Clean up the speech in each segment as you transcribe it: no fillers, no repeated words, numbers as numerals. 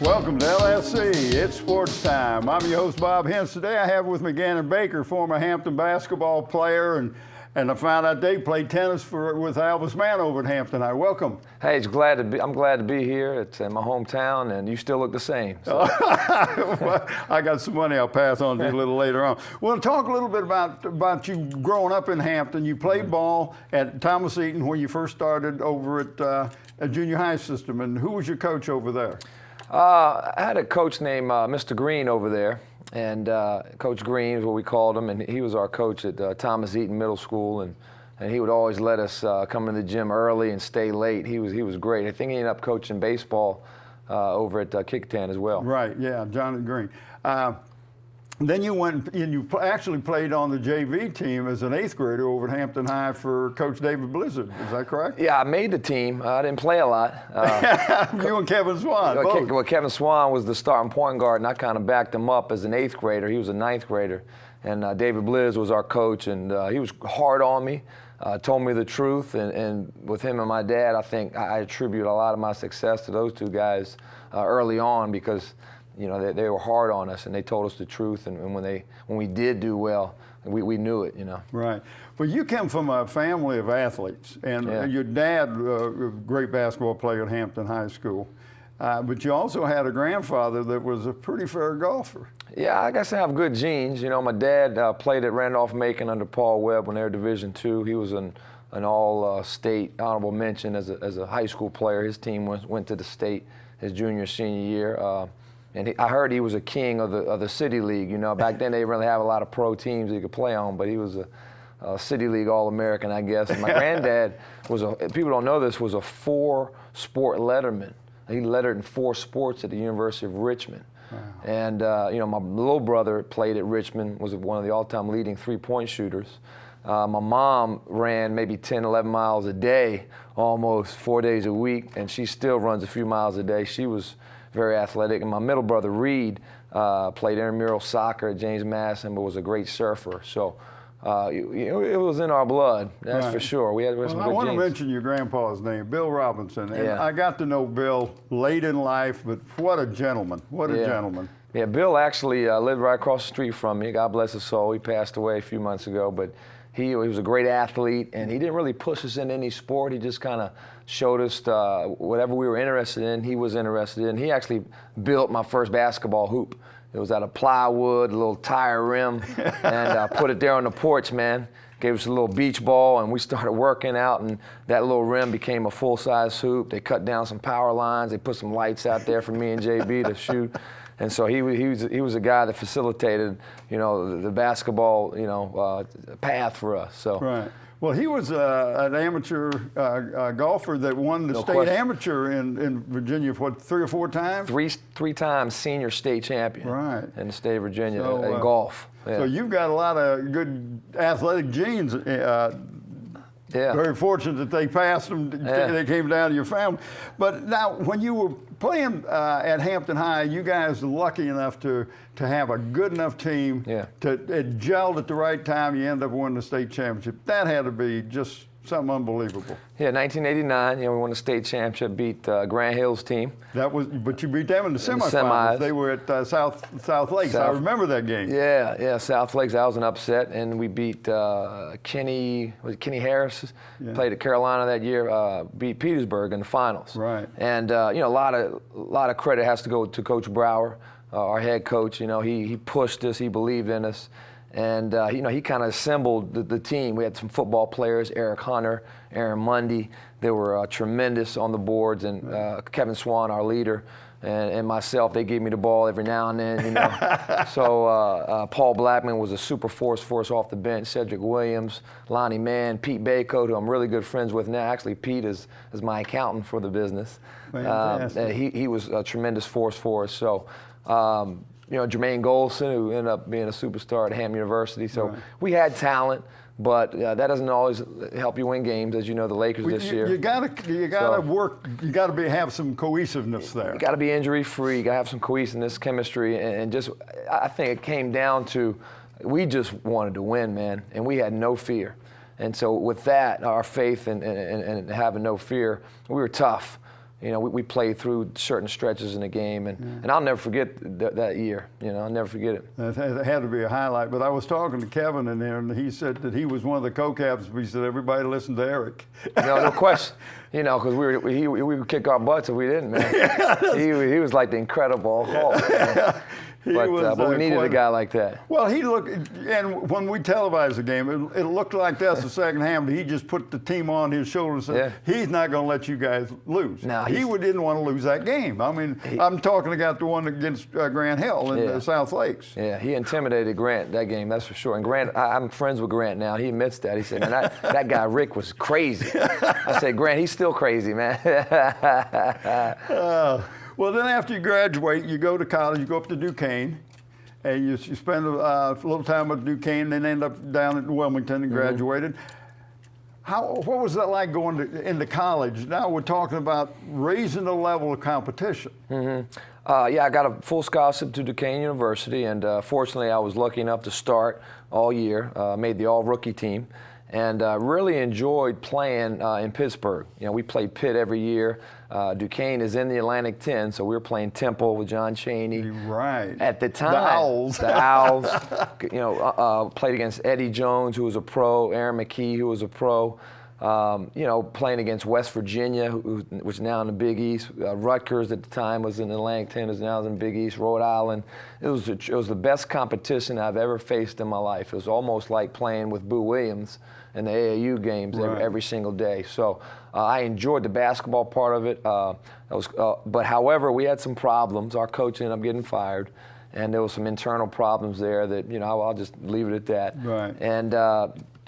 Welcome to LSC. It's sports time. I'm your host, Bob Hens. Today I have with me Ganon Baker, former Hampton basketball player, and I found out they played tennis with Elvis Mann over at Hampton. Welcome. Hey, I'm glad to be here. It's in my hometown, and you still look the same. So. Well, I got some money I'll pass on to you a little later on. Well, talk a little bit about you growing up in Hampton. You played ball at Thomas Eaton when you first started over at a junior high system, and who was your coach over there? I had a coach named Mr. Green over there, and Coach Green is what we called him, and he was our coach at Thomas Eaton Middle School, and he would always let us come to the gym early and stay late. He was great. I think he ended up coaching baseball over at Kicktan as well. Right, yeah, Johnny Green. Then you went and you actually played on the JV team as an 8th grader over at Hampton High for Coach David Blizzard. Is that correct? Yeah, I made the team. I didn't play a lot. You and Kevin Swan, both. Well, Kevin Swan was the starting point guard, and I kind of backed him up as an 8th grader. He was a 9th grader. And David Blizz was our coach, and he was hard on me, told me the truth. And with him and my dad, I think I attribute a lot of my success to those two guys early on because you know, they were hard on us, and they told us the truth. And when we did do well, we knew it, you know. Right. Well, you come from a family of athletes, and your dad, a great basketball player at Hampton High School. But you also had a grandfather that was a pretty fair golfer. Yeah, I guess I have good genes. You know, my dad played at Randolph-Macon under Paul Webb when they were Division II. He was an all-state honorable mention as a high school player. His team went to the state his junior, senior year. And I heard he was a king of the City League. You know, back then they didn't really have a lot of pro teams he could play on, but he was a City League All-American, I guess. And my granddad people don't know this, was a 4-sport letterman. He lettered in 4 sports at the University of Richmond. Wow. And, you know, my little brother played at Richmond, was one of the all-time leading 3-point shooters. My mom ran maybe 10, 11 miles a day, almost 4 days a week, and she still runs a few miles a day. She was very athletic. And my middle brother, Reed, played intramural soccer at James Madison, but was a great surfer. So it was in our blood, that's for sure. We had some good I want genes. to mention your grandpa's name, Bill Robinson. And yeah. I got to know Bill late in life, but what a gentleman. What a gentleman. Yeah, Bill actually lived right across the street from me. God bless his soul. He passed away a few months ago, but he was a great athlete, and he didn't really push us in any sport. He just kind of showed us whatever we were interested in, he was interested in. He actually built my first basketball hoop. It was out of plywood, a little tire rim, and put it there on the porch, man. Gave us a little beach ball, and we started working out, and that little rim became a full-size hoop. They cut down some power lines. They put some lights out there for me and JB to shoot. And so he was a guy that facilitated, you know, the basketball, you know, path for us. So. Right. Well, he was an amateur golfer that won the state amateur in Virginia, what, 3 or 4 times? Three times senior state champion. Right. In the state of Virginia in golf. Yeah. So you've got a lot of good athletic genes. Very fortunate that they passed them. They came down to your family. But now, when you were playing at Hampton High, you guys were lucky enough to have a good enough team. It gelled at the right time. You end up winning the state championship. That had to be just something unbelievable. Yeah, 1989. You know, we won the state championship. Beat Grant Hill's team. But you beat them in the semifinals. They were at South Lakes. I remember that game. Yeah, South Lakes. That was an upset, and we beat Kenny Harris. Yeah. Played at Carolina that year. Beat Petersburg in the finals. Right. And you know, a lot of credit has to go to Coach Brower, our head coach. You know, he pushed us. He believed in us. And, you know, he kind of assembled the team. We had some football players, Eric Hunter, Aaron Mundy. They were tremendous on the boards. And Kevin Swan, our leader, and myself, they gave me the ball every now and then, you know. So Paul Blackman was a super force for us off the bench. Cedric Williams, Lonnie Mann, Pete Baycoat, who I'm really good friends with now. Actually, Pete is my accountant for the business. He was a tremendous force for us. So, you know, Jermaine Golson, who ended up being a superstar at Hampton University. So we had talent, but that doesn't always help you win games, as you know, the Lakers this year. You gotta work. You gotta have some cohesiveness there. You gotta be injury free. You gotta have some cohesiveness, chemistry, and just I think it came down to we just wanted to win, man, and we had no fear. And so with that, our faith and having no fear, we were tough. we played through certain stretches in the game, and I'll never forget that year. I'll never forget it. It had to be a highlight. But I was talking to Kevin in there, and he said that he was one of the co-captains. But he said everybody listened to Eric. No question. Because we would kick our butts if we didn't, man. He was like the Incredible Hulk. But we needed a guy like that. Well, he looked, and when we televised the game, it looked like that's the second half. But he just put the team on his shoulders and said, he's not going to let you guys lose. No, he didn't want to lose that game. I mean, I'm talking about the one against Grant Hill in the South Lakes. Yeah, he intimidated Grant that game, that's for sure. And Grant, I'm friends with Grant now. He admits that. He said, man, that guy Rick was crazy. I said, Grant, he's still crazy, man. Well, then after you graduate, you go to college, you go up to Duquesne, and you spend a little time at Duquesne, then end up down at Wilmington and graduated. What was that like going into college? Now we're talking about raising the level of competition. I got a full scholarship to Duquesne University, and fortunately I was lucky enough to start all year, made the all-rookie team, and really enjoyed playing in Pittsburgh. We played Pitt every year. Duquesne is in the Atlantic 10, so we were playing Temple with John Chaney. Right. At the time. The Owls. Played against Eddie Jones, who was a pro, Aaron McKee, who was a pro. Playing against West Virginia, which is now in the Big East. Rutgers at the time was in the Atlantic 10, is now in the Big East. Rhode Island. It was the best competition I've ever faced in my life. It was almost like playing with Boo Williams in the AAU games every single day. So I enjoyed the basketball part of it. But however, we had some problems. Our coach ended up getting fired, and there was some internal problems there that I'll just leave it at that. Right. And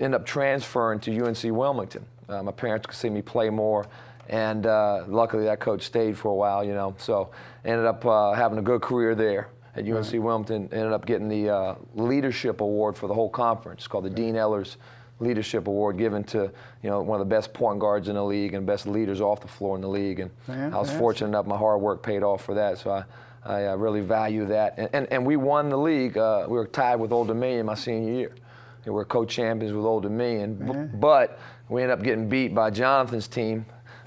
ended up transferring to UNC Wilmington. My parents could see me play more, and luckily that coach stayed for a while. So ended up having a good career there at UNC Wilmington. Ended up getting the leadership award for the whole conference. It's called the Dean Ehlers Leadership Award, given to one of the best point guards in the league and best leaders off the floor in the league. And I was fortunate enough; my hard work paid off for that. So I really value that. And we won the league. We were tied with Old Dominion my senior year. We were co-champions with Old Dominion, but we ended up getting beat by Jonathan's team,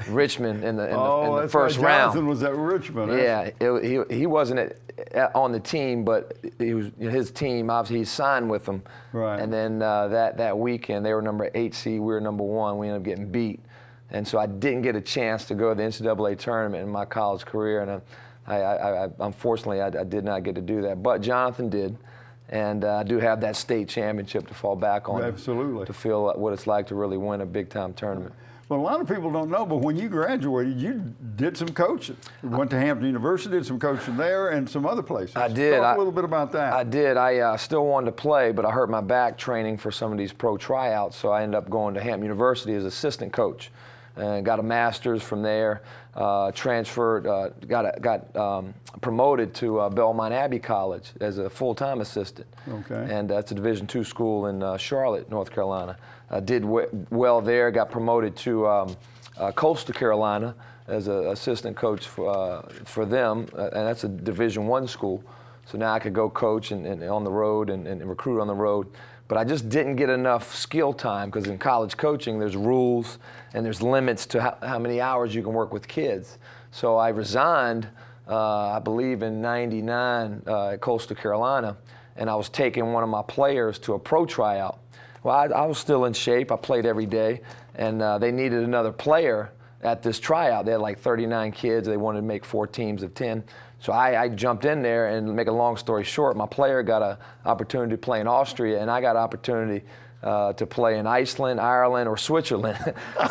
Richmond, in the first round. Jonathan was at Richmond. Yeah, he wasn't on the team, but his team, obviously he signed with them. Right. And then that weekend, they were number 8 seed, we were number 1. We ended up getting beat. And so I didn't get a chance to go to the NCAA tournament in my college career, and unfortunately I did not get to do that. But Jonathan did. And I do have that state championship to fall back on. Absolutely. To feel what it's like to really win a big-time tournament. Well, a lot of people don't know, but when you graduated, you did some coaching. You went to Hampton University, did some coaching there, and some other places. I did. Talk a little bit about that. I did. I still wanted to play, but I hurt my back training for some of these pro tryouts, so I ended up going to Hampton University as assistant coach. And got a master's from there, transferred, got promoted to Belmont Abbey College as a full-time assistant. Okay. And that's a Division II school in Charlotte, North Carolina. Did well there, got promoted to Coastal Carolina as an assistant coach for them, and that's a Division I school. So now I could go coach and on the road and recruit on the road. But I just didn't get enough skill time, because in college coaching there's rules and there's limits to how many hours you can work with kids. So I resigned, I believe in '99 at Coastal Carolina, and I was taking one of my players to a pro tryout. Well, I was still in shape. I played every day, and they needed another player at this tryout. They had like 39 kids. They wanted to make 4 teams of 10. So I jumped in there, and make a long story short, my player got an opportunity to play in Austria, and I got an opportunity to play in Iceland, Ireland, or Switzerland.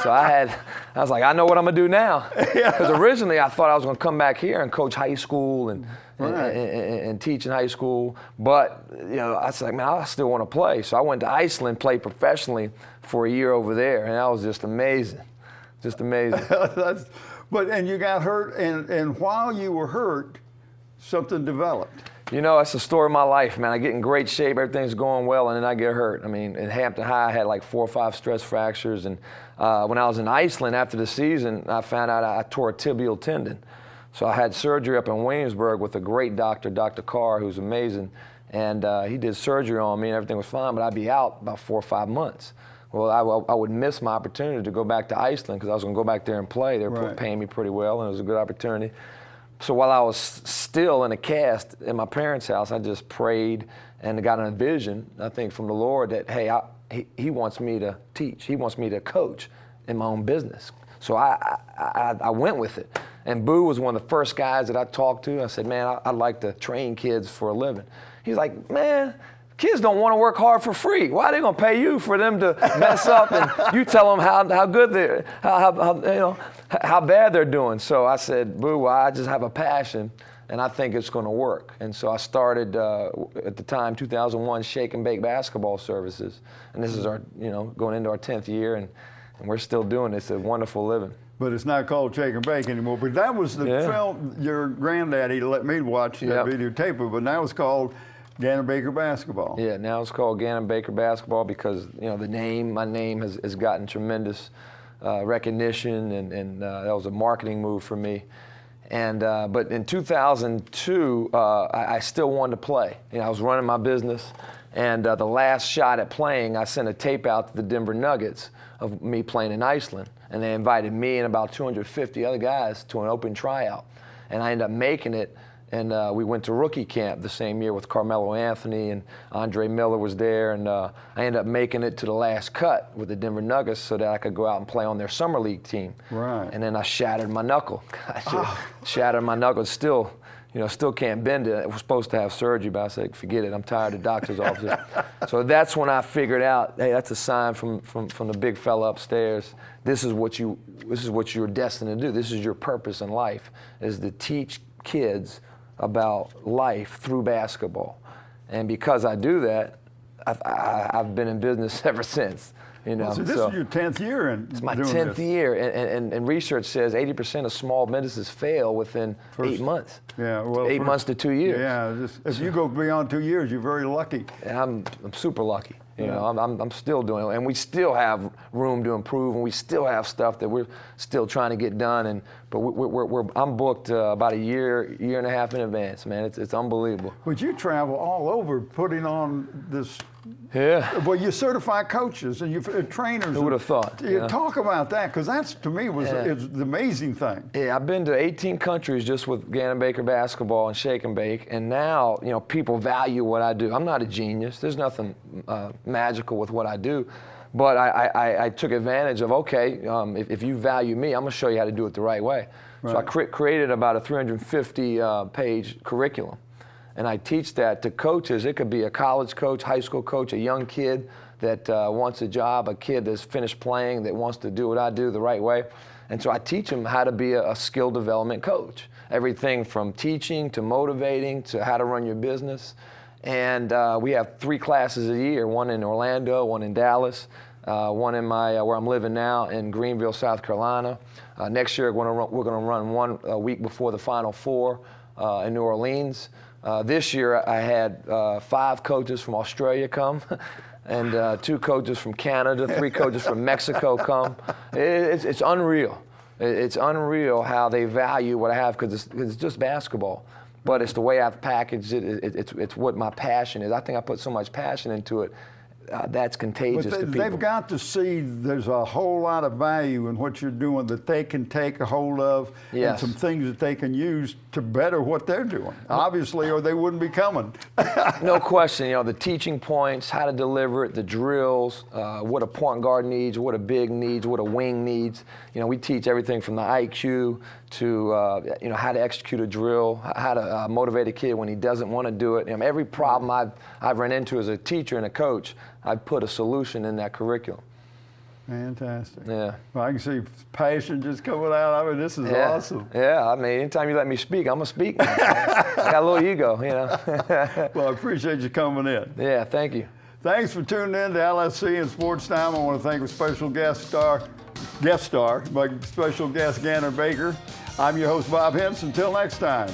So I was like, I know what I'm gonna do now. Because originally I thought I was gonna come back here and coach high school and teach in high school. But I was like, man, I still want to play. So I went to Iceland, played professionally for a year over there, and that was just amazing. Just amazing. And you got hurt, and while you were hurt, something developed. That's the story of my life, man. I get in great shape, everything's going well, and then I get hurt. I mean, in Hampton High, I had like 4 or 5 stress fractures, and when I was in Iceland after the season, I found out I tore a tibial tendon. So I had surgery up in Williamsburg with a great doctor, Dr. Carr, who's amazing, and he did surgery on me, and everything was fine, but I'd be out about 4 or 5 months. Well, I would miss my opportunity to go back to Iceland because I was going to go back there and play. They were paying me pretty well, and it was a good opportunity. So while I was still in a cast in my parents' house, I just prayed and got a vision, I think, from the Lord that, hey, he wants me to teach. He wants me to coach in my own business. So I went with it. And Boo was one of the first guys that I talked to. I said, man, I'd like to train kids for a living. He's like, man, kids don't want to work hard for free. Why are they going to pay you for them to mess up and you tell them how good they're, how bad they're doing? So I said, Boo, well, I just have a passion and I think it's going to work. And so I started at the time, 2001, Shake and Bake Basketball Services. And this is our, going into our 10th year, and we're still doing it. It's a wonderful living. But it's not called Shake and Bake anymore. But that was the film your granddaddy let me watch that videotape of, but now it's called Ganon Baker Basketball. Yeah, now it's called Ganon Baker Basketball because my name has gotten tremendous recognition, and that was a marketing move for me. And but in 2002, I still wanted to play. I was running my business, and the last shot at playing, I sent a tape out to the Denver Nuggets of me playing in Iceland, and they invited me and about 250 other guys to an open tryout, and I ended up making it. And we went to rookie camp the same year with Carmelo Anthony, and Andre Miller was there, and I ended up making it to the last cut with the Denver Nuggets so that I could go out and play on their summer league team. Right. And then I shattered my knuckle. Shattered my knuckle. Still can't bend it. I was supposed to have surgery, but I said, forget it. I'm tired of doctor's offices. So that's when I figured out, hey, that's a sign from the big fella upstairs. This is what you're destined to do. This is your purpose in life, is to teach kids about life through basketball. And because I do that, I've been in business ever since. So this is your 10th year in It's my 10th year, and research says 80% of small businesses fail within 8 months. Yeah, well, 8 months to 2 years. Yeah, if you go beyond 2 years, you're very lucky. And I'm super lucky. I'm still doing it, and we still have room to improve, and we still have stuff that we're still trying to get done. But I'm booked about a year and a half in advance, man. It's unbelievable. But you travel all over putting on this. Yeah. Well, you certify coaches and you trainers. Who would have thought? Talk about that, because that's, to me, is the amazing thing. Yeah, I've been to 18 countries just with Ganon Baker Basketball and Shake and Bake, and now people value what I do. I'm not a genius. There's nothing magical with what I do, but I took advantage of, if you value me, I'm going to show you how to do it the right way. Right. So I created about a 350-page curriculum. And I teach that to coaches. It could be a college coach, high school coach, a young kid that wants a job, a kid that's finished playing that wants to do what I do the right way. And so I teach them how to be a skill development coach. Everything from teaching to motivating to how to run your business. And we have 3 classes a year, one in Orlando, one in Dallas, one in where I'm living now in Greenville, South Carolina. Next year we're going to run one a week before the Final Four in New Orleans. This year I had 5 coaches from Australia come, and 2 coaches from Canada, 3 coaches from Mexico come. It's unreal. It's unreal how they value what I have, because it's just basketball. But it's the way I've packaged it. It's what my passion is. I think I put so much passion into it. That's contagious to people. They've got to see there's a whole lot of value in what you're doing that they can take a hold of, and some things that they can use to better what they're doing, obviously, or they wouldn't be coming. No question. The teaching points, how to deliver it, the drills, what a point guard needs, what a big needs, what a wing needs. We teach everything from the IQ to how to execute a drill, how to motivate a kid when he doesn't want to do it. Every problem I've run into as a teacher and a coach, I've put a solution in that curriculum. Fantastic. Yeah. Well, I can see passion just coming out. I mean, this is awesome. Yeah, anytime you let me speak, I'm going to speak. I got a little ego, Well, I appreciate you coming in. Yeah, thank you. Thanks for tuning in to LSC and Sports Time. I want to thank a special guest star, my special guest, Ganon Baker. I'm your host, Bob Hens. Until next time.